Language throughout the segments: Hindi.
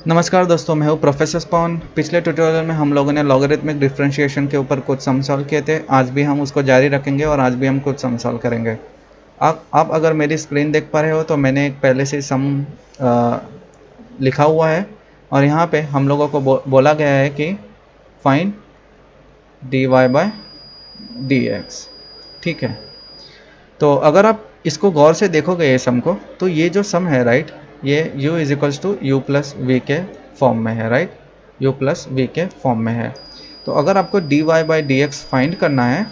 नमस्कार दोस्तों, मैं हूं प्रोफेसर स्पॉन। पिछले ट्यूटोरियल में हम लोगों ने लॉगरिथमिक डिफरेंशिएशन के ऊपर कुछ सम सॉल्व किए थे। आज भी हम उसको जारी रखेंगे और आज भी हम कुछ सम सॉल्व करेंगे। आप अगर मेरी स्क्रीन देख पा रहे हो तो मैंने एक पहले से सम लिखा हुआ है और यहाँ पे हम लोगों को बोला गया है कि फाइंड dy बाय dx। ठीक है, तो अगर आप इसको गौर से देखोगे ये सम को, तो ये जो सम है राइट, ये u is equals to u plus v के फॉर्म में है राइट, u प्लस वी के फॉर्म में है। तो अगर आपको dy by D x find करना है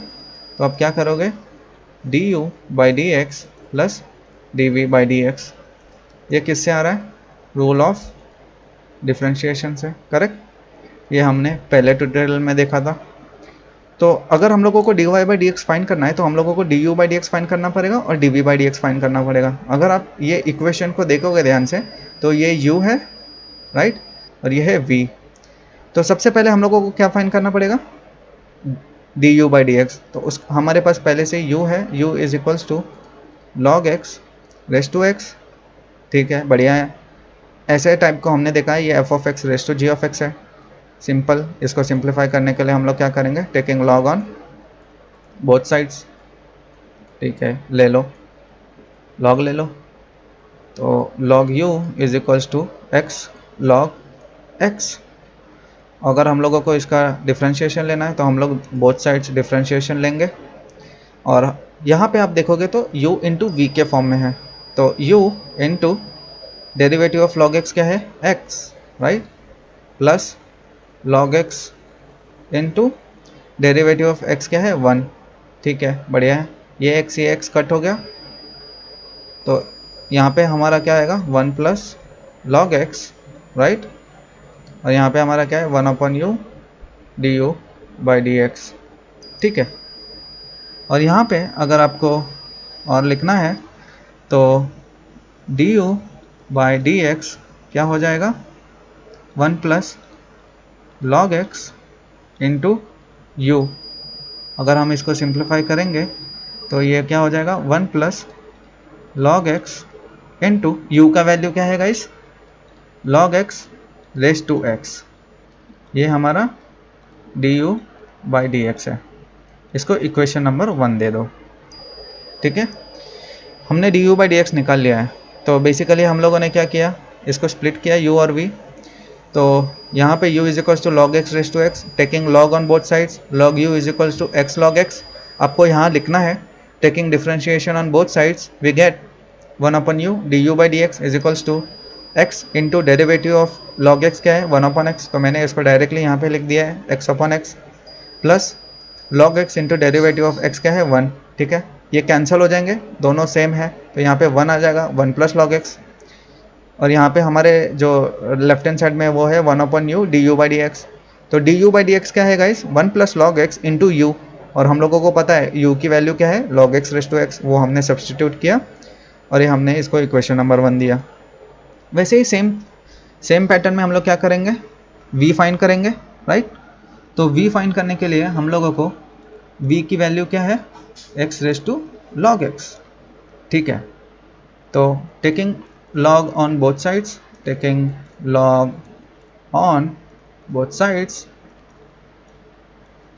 तो आप क्या करोगे, du by D x plus dv by D x. ये किससे आ रहा है, रूल ऑफ डिफ्रेंशिएशन से, करेक्ट। ये हमने पहले ट्यूटोरियल में देखा था। तो अगर हम लोगों को dy by D x find करना है तो हम लोगों को du by D x find करना पड़ेगा और dv by D x find करना पड़ेगा। अगर आप ये इक्वेशन को देखोगे ध्यान से तो ये u है राइट और ये है v। तो सबसे पहले हम लोगों को क्या फाइंड करना पड़ेगा, du बाई डी एक्स। तो उस हमारे पास पहले से u है, u is equals to log x raise to x. ठीक है, बढ़िया है। ऐसे टाइप को हमने देखा है, ये f of x raise to g of x है। सिंपल, इसको सिंप्लीफाई करने के लिए हम लोग क्या करेंगे, taking log on both sides. ठीक है, ले लो, लॉग ले लो। तो log u is equals to x log x. अगर हम लोगों को इसका डिफ्रेंशिएशन लेना है तो हम लोग बोथ साइड्स डिफ्रेंशिएशन लेंगे और यहाँ पे आप देखोगे तो u इंटू वी के फॉर्म में है। तो u into derivative of log x क्या है, x right, plus log x into derivative of x क्या है, 1। ठीक है, बढ़िया है। ये x कट हो गया तो यहाँ पे हमारा क्या आएगा, 1 प्लस लॉग एक्स राइट, और यहाँ पे हमारा क्या है, 1 upon u d u by D x. ठीक है, और यहाँ पे अगर आपको और लिखना है तो d u by D x क्या हो जाएगा, 1 plus log x into you. अगर हम इसको सिंप्लीफाई करेंगे तो ये क्या हो जाएगा, 1 plus log x into u का वैल्यू क्या है guys, log x raise to x. ये हमारा d u by D x है। इसको इक्वेशन नंबर 1 दे दो। ठीक है, हमने D u by D x निकाल लिया है। तो बेसिकली हम लोगों ने क्या किया, इसको स्प्लिट किया u और v। तो यहाँ पे u is equals to log x raise to x, taking log on both sides, log u is equals to x log x. आपको यहाँ लिखना है taking differentiation on both sides we get 1 upon u d u by D x is equals to x into derivative of log x क्या है, 1 अपॉन एक्स। तो मैंने इसको डायरेक्टली यहाँ पे लिख दिया है x upon x, plus log x into derivative of x क्या है, 1। ठीक है, ये कैंसिल हो जाएंगे, दोनों सेम है तो यहाँ पे 1 आ जाएगा, 1 प्लस लॉग एक्स। और यहाँ पे हमारे जो लेफ्ट हैंड साइड में वो है 1 upon u d u by D x. तो d u by D x क्या है guys, 1 plus log x into u, और हम लोगों को पता है u की वैल्यू क्या है, log x raise to x, वो हमने सब्सटीट्यूट किया और ये हमने इसको इक्वेशन नंबर 1 दिया। वैसे ही सेम पैटर्न में हम लोग क्या करेंगे, v फाइंड करेंगे राइट। तो v फाइंड करने के लिए हम लोगों को v की वैल्यू क्या है, x raise to log x। ठीक है, तो taking log on both sides, taking log on both sides,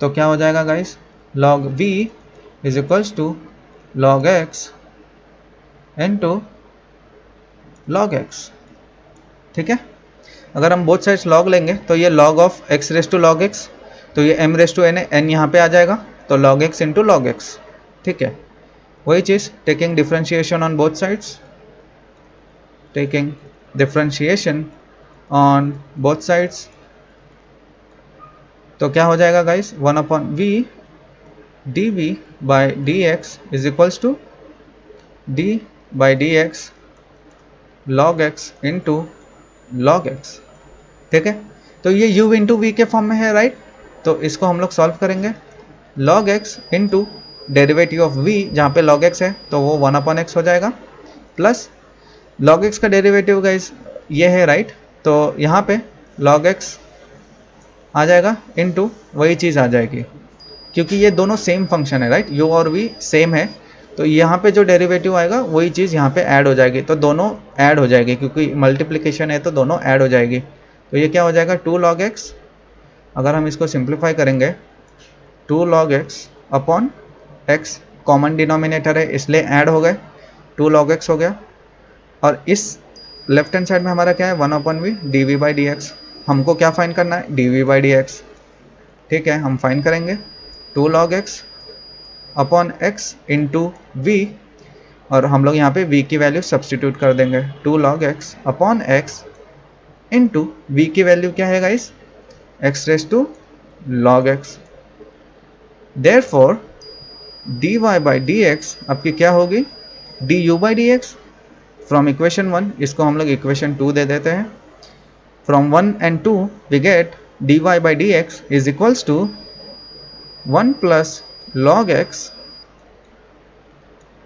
तो क्या हो जाएगा guys, log v is equals to log x into log x। ठीक है, अगर हम बोथ साइड्स log लेंगे तो ये log of x raise to log x, तो ये m रेस टू n यहाँ पे आ जाएगा, तो log x into log x। ठीक है, वही चीज़ taking differentiation on both sides, taking differentiation on both sides, तो क्या हो जाएगा guys, 1 upon v dv by D x is equals to d by D x log x into log x. ठीक है, तो ये u इंटू वी के फॉर्म में है राइट। तो इसको हम लोग सॉल्व करेंगे, log x into derivative of v, जहाँ पे लॉग एक्स है तो वो 1 अपॉन एक्स हो जाएगा, प्लस log x का डेरिवेटिव गाइस ये है राइट। तो यहाँ पे log x आ जाएगा इनटू वही चीज़ आ जाएगी, क्योंकि ये दोनों सेम फंक्शन है राइट, u और v सेम है, तो यहाँ पे जो डेरिवेटिव आएगा वही चीज़ यहाँ पे ऐड हो जाएगी। तो दोनों ऐड हो जाएगी, क्योंकि मल्टीप्लिकेशन है तो दोनों ऐड हो जाएगी। तो ये क्या हो जाएगा 2 log x। अगर हम इसको सिंप्लीफाई करेंगे 2 log x upon x, common denominator है इसलिए ऐड हो गए, 2 log x हो गया। और इस लेफ्ट हैंड साइड में हमारा क्या है 1/v dv/dx। हमको क्या फाइंड करना है dv/dx। ठीक है, हम फाइंड करेंगे 2 log x upon x into v, और हम लोग यहाँ पे v की वैल्यू सब्सटीट्यूट कर देंगे 2 log x upon x into v की वैल्यू क्या है guys x raise to log x। Therefore dy/dx आपकी क्या होगी du/dx फ्रॉम इक्वेशन 1, इसको हम लोग इक्वेशन 2 दे देते हैं। From 1 and 2 we get dy/dx is equals to 1 plus log x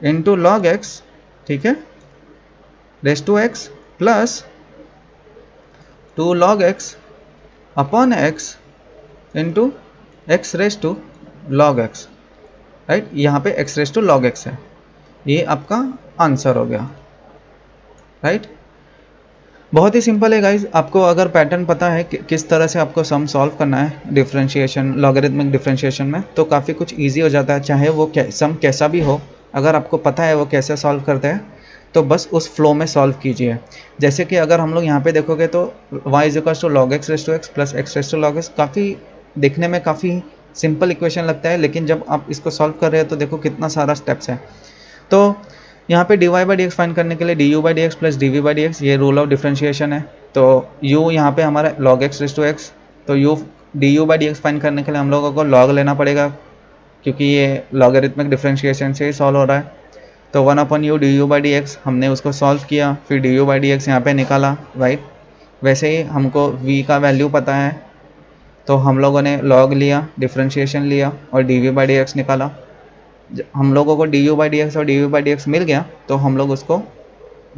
into log x, ठीक है, raise to x plus 2 log x upon x into x raise to log x, right. यहाँ पे x raise to log x है, ये आपका आंसर हो गया, राइट। बहुत ही सिंपल है गाइज। आपको अगर पैटर्न पता है कि किस तरह से आपको सम सॉल्व करना है डिफरेंशिएशन, लॉगरिथमिक डिफरेंशिएशन में, तो काफ़ी कुछ इजी हो जाता है, चाहे वो सम कैसा भी हो। अगर आपको पता है वो कैसे सॉल्व करते हैं तो बस उस फ्लो में सॉल्व कीजिए। जैसे कि अगर हम लोग यहाँ पे देखोगे तो y is equals to log x raise to x plus x raise to log x, काफ़ी देखने में काफ़ी सिंपल इक्वेशन लगता है, लेकिन जब आप इसको सॉल्व कर रहे हो तो देखो कितना सारा स्टेप्स है। तो यहाँ पे dy/dx फाइंड करने के लिए du/dx प्लस dv/dx, ये रूल ऑफ डिफरेंशिएशन है। तो u यहाँ पे हमारा log x raise to x, तो du/dx फाइंड करने के लिए हम लोगों को log लेना पड़ेगा, क्योंकि ये लॉगरिथमिक डिफरेंशिएशन से ही सॉल्व हो रहा है। तो 1/u du/dx हमने उसको सॉल्व किया, फिर du/dx यहाँ पे निकाला, राइट। वैसे ही हमको v का वैल्यू पता है, तो हम लोगों ने log लिया, डिफरेंशिएशन लिया और dv/dx निकाला। हम लोगों को du/dx और dv/dx मिल गया, तो हम लोग उसको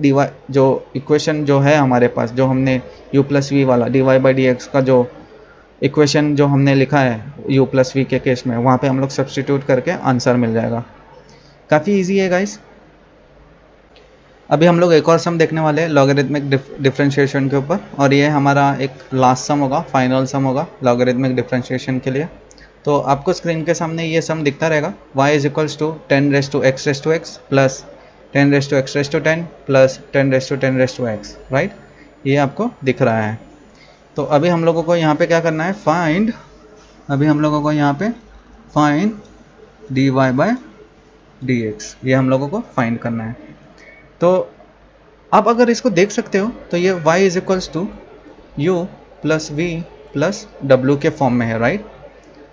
dy जो इक्वेशन जो है हमारे पास, जो हमने u प्लस वी वाला dy/dx का जो इक्वेशन जो हमने लिखा है u प्लस वी के केस में, वहाँ पे हम लोग सब्सटीट्यूट करके आंसर मिल जाएगा। काफ़ी इजी है गाइस। अभी हम लोग एक और सम देखने वाले हैं लॉगरिथमिक डिफरेंशिएशन के ऊपर, और ये हमारा एक लास्ट सम होगा, फाइनल सम होगा लॉगरिथमिक डिफरेंशिएशन के लिए। तो आपको स्क्रीन के सामने ये सम दिखता रहेगा, y is equals to 10 raise to x raise to x plus 10 raise to x raise to 10 plus 10 raise to 10 raise to x, right. ये आपको दिख रहा है। तो अभी हम लोगों को यहाँ पे क्या करना है फाइंड, अभी हम लोगों को यहाँ पे फाइंड dy/dx, ये हम लोगों को फाइंड करना है। तो आप अगर इसको देख सकते हो तो ये y is equals to u plus v plus डब्ल्यू के फॉर्म में है, right.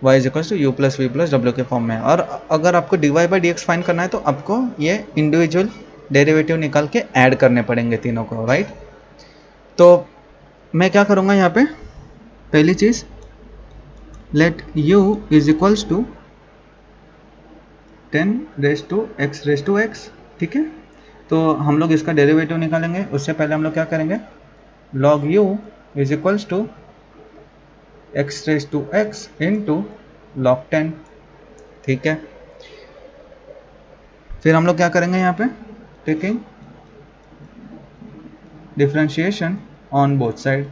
y is equals to u plus v plus डब्ल्यू के फॉर्म में है। और अगर आपको dy/dx फाइंड करना है तो आपको ये इंडिविजुअल डेरिवेटिव निकाल के ऐड करने पड़ेंगे तीनों को, राइट। तो मैं क्या करूँगा यहाँ पे, पहली चीज़ let u is equals to 10 raise to x raise to x, ठीक है। तो हम लोग इसका डेरिवेटिव निकालेंगे, उससे पहले हम लोग क्या करेंगे log u is equals to x raise to x into log 10, ठीक है। फिर हम लोग क्या करेंगे यहाँ पे taking differentiation on both side,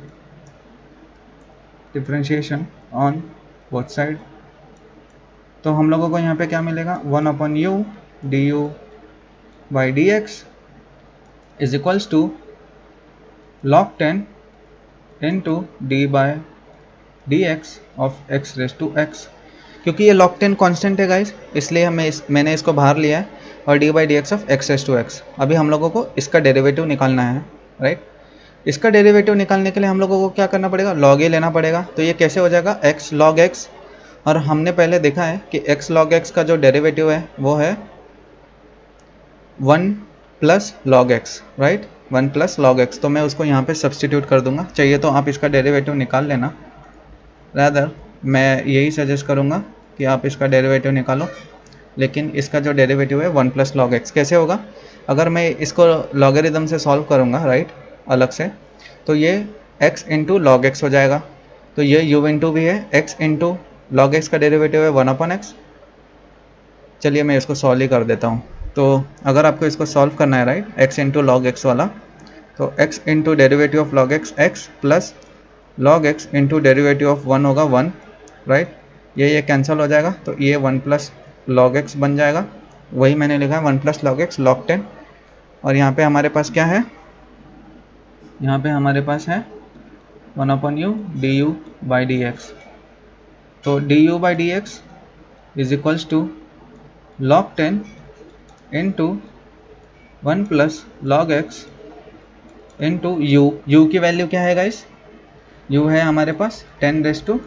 differentiation on both side. तो हम लोगों को यहाँ पे क्या मिलेगा 1/u du/dx is equals to log 10 into d/dx of x raise to x। क्योंकि ये log 10 कांस्टेंट है गाइस, इसलिए मैंने इसको बाहर लिया है, और d/dx of x raise to x। अभी हम लोगों को इसका डेरिवेटिव निकालना है, राइट। इसका डेरिवेटिव निकालने के लिए हम लोगों को क्या करना पड़ेगा log a लेना पड़ेगा। तो ये कैसे हो जाएगा x log x, और हमने पहले देखा है कि x log x का जो डेरिवेटिव है वो है 1 plus log x, right, 1 plus log x। तो मैं उसको यहाँ पे सब्सटीट्यूट कर दूंगा, चाहिए तो आप इसका डेरिवेटिव निकाल लेना, रादर मैं यही सजेस्ट करूँगा कि आप इसका डेरिवेटिव निकालो। लेकिन इसका जो डेरिवेटिव है 1 प्लस log x कैसे होगा, अगर मैं इसको लॉगरिदम से सॉल्व करूँगा, राइट, अलग से, तो ये x इंटू लॉग एक्स हो जाएगा। तो ये u इंटू भी है, x इंटू लॉग एक्स का डेरिवेटिव है 1/x। चलिए मैं इसको सॉल्व ही कर देता हूँ। तो अगर आपको इसको सॉल्व करना है, right, x into log x वाला, तो x into derivative of log x x plus log x into derivative of 1 होगा 1, राइट। ये कैंसिल हो जाएगा तो ये 1 प्लस लॉग एक्स बन जाएगा, वही मैंने लिखा है 1 प्लस लॉग एक्स लॉग 10। और यहाँ पे हमारे पास क्या है, यहाँ पे हमारे पास है 1 upon u d u by D x. तो d u by D x is equals to log 10 into 1 plus log x into u की वैल्यू क्या है गाइस, यू है हमारे पास 10 raise to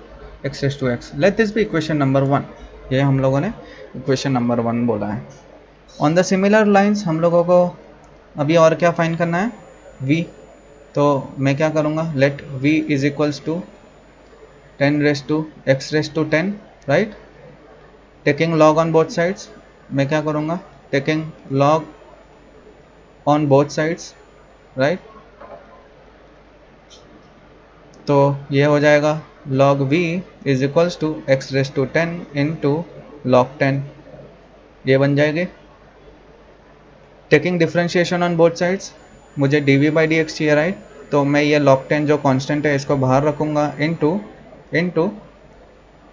x. Let this be equation number 1। ये हम लोगों ने इक्वेशन नंबर 1 बोला है। ऑन द सिमिलर लाइंस हम लोगों को अभी और क्या फाइंड करना है, v। तो मैं क्या करूँगा, let v is equals to 10 raise to x/10, right. Taking log on both sides, मैं क्या करूँगा, taking log on both sides, right. तो ये हो जाएगा log v is equals to x/10 into log 10, ये बन जाएगी। Taking differentiation on both sides, मुझे dv बाई dx चाहिए, राइट। तो मैं ये log 10 जो कांस्टेंट है इसको बाहर रखूँगा इंटू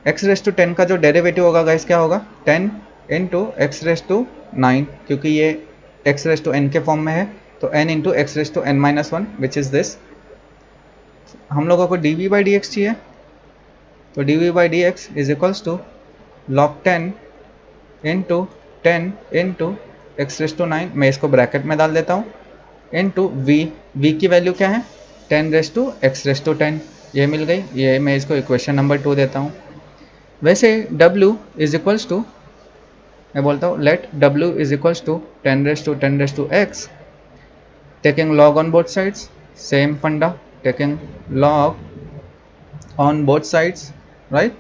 x/10 का जो डेरिवेटिव होगा गाइस क्या होगा, 10 इंटू x/9, क्योंकि ये x/n के फॉर्म में है तो n into x/n-1 which is this. हम लोगों को dv बाई dx चाहिए, तो dv by dx is equals to log 10 into 10 into x/9, मैं इसको ब्रैकेट में डाल देता हूँ, इंटू v की वैल्यू क्या है 10 रेस टू x/10, ये मिल गई। ये मैं इसको इक्वेशन नंबर 2 देता हूँ। वैसे w इज इक्वल्स टू, मैं बोलता हूँ let w is equals to 10 raise to x, taking log on both sides, same funda, taking log on both sides, right.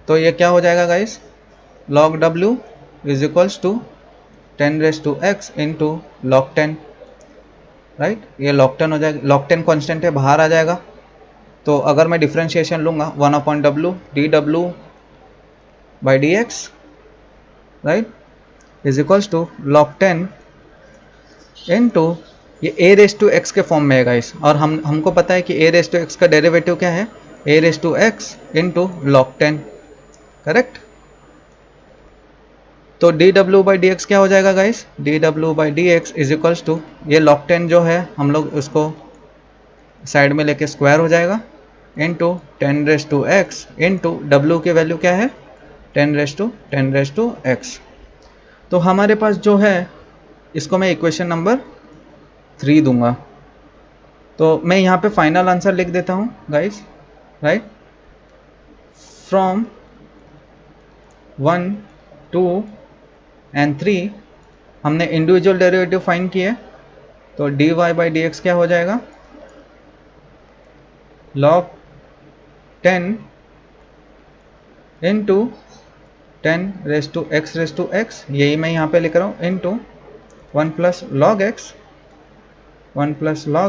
तो ये क्या हो जाएगा guys, log w is equals to 10 raise to x into log 10, right. ये log 10 हो जाएगा, log 10 कॉन्स्टेंट है बाहर आ जाएगा। तो अगर मैं डिफ्रेंशिएशन लूँगा 1 upon W D W by D x, right, is equals to log 10 into ये a रेस टू एक्स के फॉर्म में है गाइस, और हमको पता है कि a रेस टू एक्स का डेरिवेटिव क्या है, a raise to x into log 10, correct. तो D W by D x क्या हो जाएगा guys, D W by D x is equals to ये log 10 जो है हम लोग उसको साइड में लेके स्क्वायर हो जाएगा, into 10 raise to x into डब्ल्यू की वैल्यू क्या है 10 रेस टू एक्स। तो हमारे पास जो है इसको मैं इक्वेशन नंबर 3 दूंगा। तो मैं यहाँ पे फाइनल आंसर लिख देता हूँ गाइस, राइट। फ्रॉम 1, 2 एंड 3 हमने इंडिविजुअल डेरिवेटिव फाइंड किए, तो dy बाई डी एक्स क्या हो जाएगा, log 10 into 10 raise to x, यही मैं यहाँ पे लिख रहा हूँ, into 1 plus log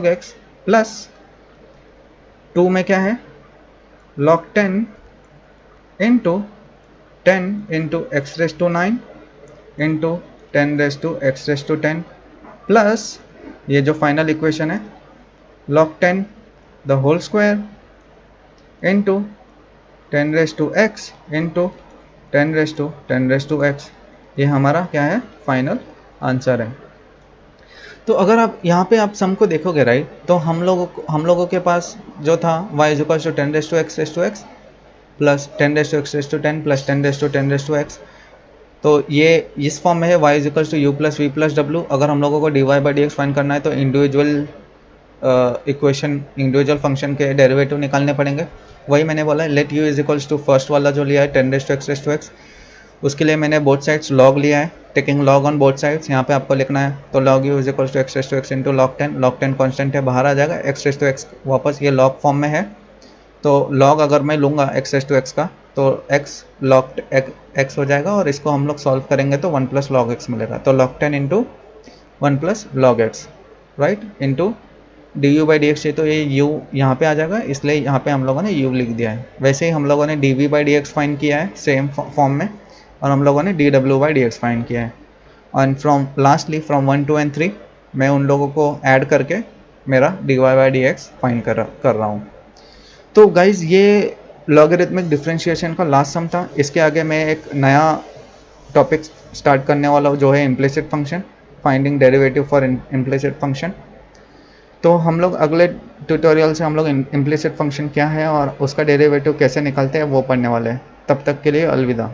x plus 2 में क्या है log 10 into 10 into x/9 into 10 raise to x/10 plus ये जो फाइनल इक्वेशन है log 10 the whole square into 10 raise to x into 10 raise to x। ये हमारा क्या है फाइनल आंसर है। तो अगर आप यहाँ पे आप सम को देखोगे, राइट, तो हम लोगों के पास जो था y is equal to 10 raise to x plus 10 raise to 10 plus 10 raise to x। तो ये इस फॉर्म में है y is equal to u plus v plus डब्ल्यू। अगर हम लोगों को dy by D x find करना है तो इंडिविजुअल फंक्शन के डेरिवेटिव निकालने पड़ेंगे। वही मैंने बोला है, let u is equals to first वाला जो लिया है 10 रेस टू x, उसके लिए मैंने बोथ साइड्स log लिया है, taking log on both sides, यहाँ पे आपको लिखना है। तो log u is equals to x into log 10 constant है बाहर आ जाएगा, x वापस ये log फॉर्म में है। तो log अगर मैं लूँगा x का तो x log x हो जाएगा, और इसको हम लोग सॉल्व करेंगे तो 1 प्लस लॉग एक्स मिलेगा। तो log 10 into 1 plus log x, right, into D u by D x चाहिए तो ये u यहाँ पे आ जाएगा, इसलिए यहाँ पे हम लोगों ने u लिख दिया है। वैसे ही हम लोगों ने d v by D x find किया है सेम फॉर्म में, और हम लोगों ने d W by D x find किया है। And from lastly from 1, 2 and 3 मैं उन लोगों को ऐड करके मेरा dy/dx फाइंड कर रहा हूँ। तो गाइज ये लॉगरिथमिक डिफरेंशिएशन का लास्ट सम था। इसके आगे मैं एक नया टॉपिक स्टार्ट करने वाला हूँ जो है implicit function, finding derivative for implicit function. तो हम लोग अगले ट्यूटोरियल से हम लोग इम्प्लिसिट फंक्शन क्या है और उसका डेरिवेटिव कैसे निकालते हैं वो पढ़ने वाले हैं। तब तक के लिए अलविदा।